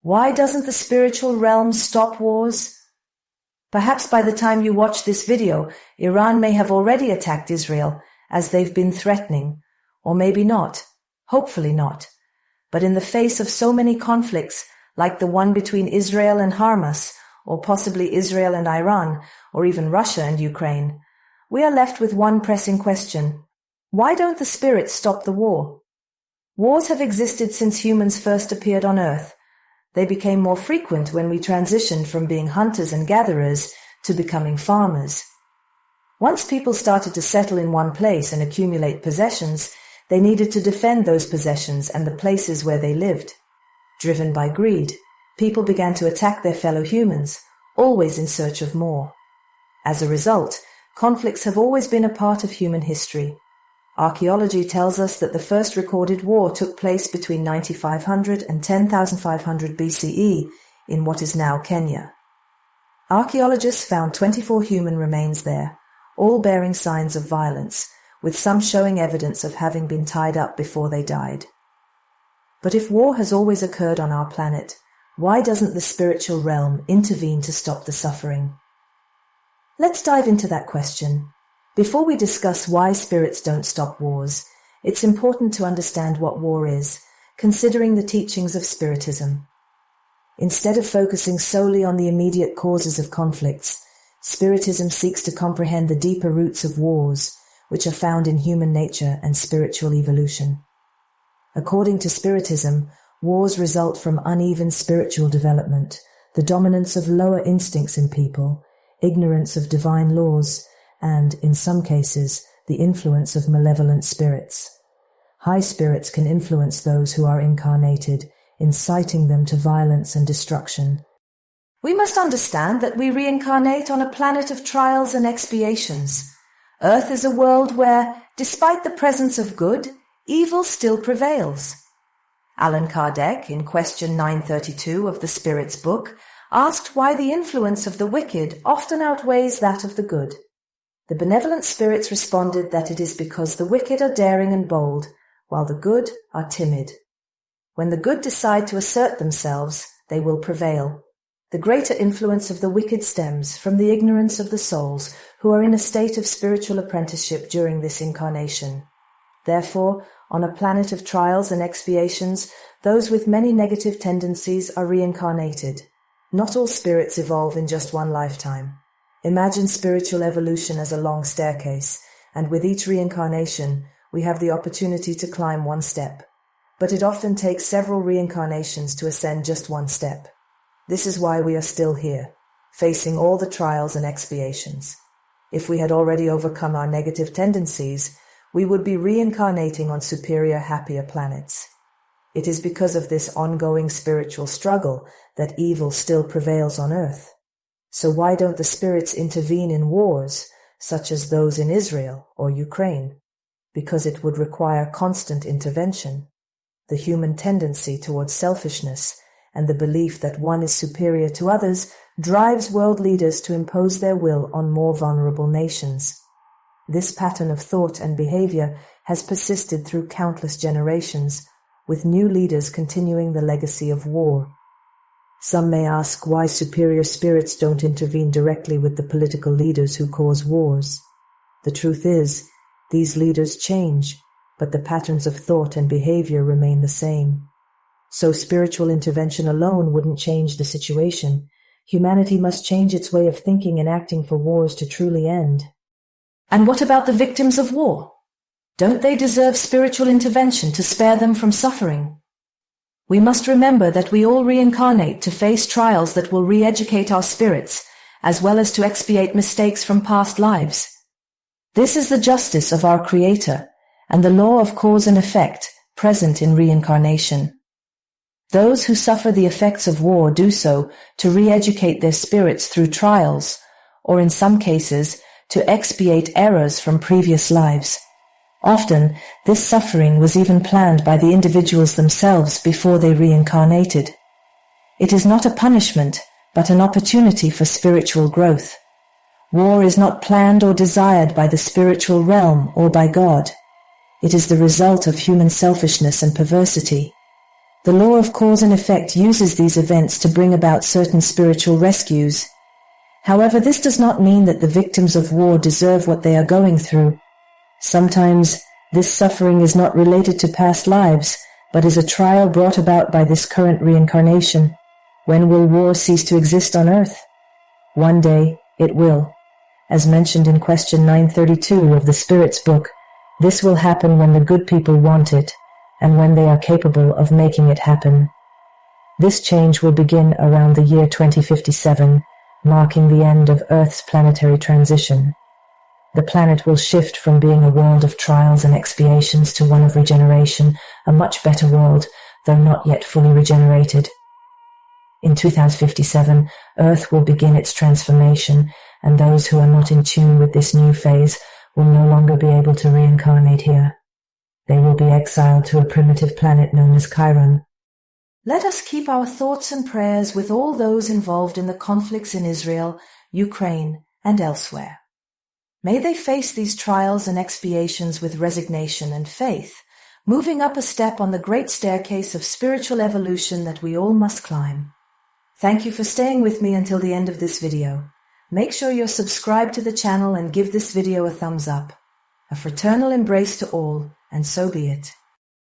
Why doesn't the spiritual realm stop wars? Perhaps by the time you watch this video, Iran may have already attacked Israel, as they've been threatening. Or maybe not. Hopefully not. But in the face of so many conflicts, like the one between Israel and Hamas, or possibly Israel and Iran, or even Russia and Ukraine, we are left with one pressing question. Why don't the spirits stop the war? Wars have existed since humans first appeared on Earth. They became more frequent when we transitioned from being hunters and gatherers to becoming farmers. Once people started to settle in one place and accumulate possessions, they needed to defend those possessions and the places where they lived. Driven by greed, people began to attack their fellow humans, always in search of more. As a result, conflicts have always been a part of human history. Archaeology tells us that the first recorded war took place between 9500 and 10,500 BCE in what is now Kenya. Archaeologists found 24 human remains there, all bearing signs of violence, with some showing evidence of having been tied up before they died. But if war has always occurred on our planet, why doesn't the spiritual realm intervene to stop the suffering? Let's dive into that question. Before we discuss why spirits don't stop wars, it's important to understand what war is, considering the teachings of Spiritism. Instead of focusing solely on the immediate causes of conflicts, Spiritism seeks to comprehend the deeper roots of wars, which are found in human nature and spiritual evolution. According to Spiritism, wars result from uneven spiritual development, the dominance of lower instincts in people, ignorance of divine laws, and, in some cases, the influence of malevolent spirits. High spirits can influence those who are incarnated, inciting them to violence and destruction. We must understand that we reincarnate on a planet of trials and expiations. Earth is a world where, despite the presence of good, evil still prevails. Allan Kardec, in question 932 of the Spirit's Book, asked why the influence of the wicked often outweighs that of the good. The benevolent spirits responded that it is because the wicked are daring and bold, while the good are timid. When the good decide to assert themselves, they will prevail. The greater influence of the wicked stems from the ignorance of the souls who are in a state of spiritual apprenticeship during this incarnation. Therefore, on a planet of trials and expiations, those with many negative tendencies are reincarnated. Not all spirits evolve in just one lifetime. Imagine spiritual evolution as a long staircase, and with each reincarnation, we have the opportunity to climb one step. But it often takes several reincarnations to ascend just one step. This is why we are still here, facing all the trials and expiations. If we had already overcome our negative tendencies, we would be reincarnating on superior, happier planets. It is because of this ongoing spiritual struggle that evil still prevails on Earth. So why don't the spirits intervene in wars, such as those in Israel or Ukraine? Because it would require constant intervention. The human tendency towards selfishness and the belief that one is superior to others drives world leaders to impose their will on more vulnerable nations. This pattern of thought and behavior has persisted through countless generations, with new leaders continuing the legacy of war. Some may ask why superior spirits don't intervene directly with the political leaders who cause wars. The truth is, these leaders change, but the patterns of thought and behavior remain the same. So spiritual intervention alone wouldn't change the situation. Humanity must change its way of thinking and acting for wars to truly end. And what about the victims of war? Don't they deserve spiritual intervention to spare them from suffering? We must remember that we all reincarnate to face trials that will re-educate our spirits, as well as to expiate mistakes from past lives. This is the justice of our Creator, and the law of cause and effect present in reincarnation. Those who suffer the effects of war do so to re-educate their spirits through trials, or in some cases, to expiate errors from previous lives. Often, this suffering was even planned by the individuals themselves before they reincarnated. It is not a punishment, but an opportunity for spiritual growth. War is not planned or desired by the spiritual realm or by God. It is the result of human selfishness and perversity. The law of cause and effect uses these events to bring about certain spiritual rescues. However, this does not mean that the victims of war deserve what they are going through. Sometimes this suffering is not related to past lives, but is a trial brought about by this current reincarnation. When will war cease to exist on earth? One day it will. As mentioned in question 932 of the Spirit's book, this will happen when the good people want it, and when they are capable of making it happen. This change will begin around the year 2057, marking the end of Earth's planetary transition. The planet will shift from being a world of trials and expiations to one of regeneration, a much better world, though not yet fully regenerated. In 2057, Earth will begin its transformation, and those who are not in tune with this new phase will no longer be able to reincarnate here. They will be exiled to a primitive planet known as Chiron. Let us keep our thoughts and prayers with all those involved in the conflicts in Israel, Ukraine, and elsewhere. May they face these trials and expiations with resignation and faith, moving up a step on the great staircase of spiritual evolution that we all must climb. Thank you for staying with me until the end of this video. Make sure you're subscribed to the channel and give this video a thumbs up. A fraternal embrace to all, and so be it.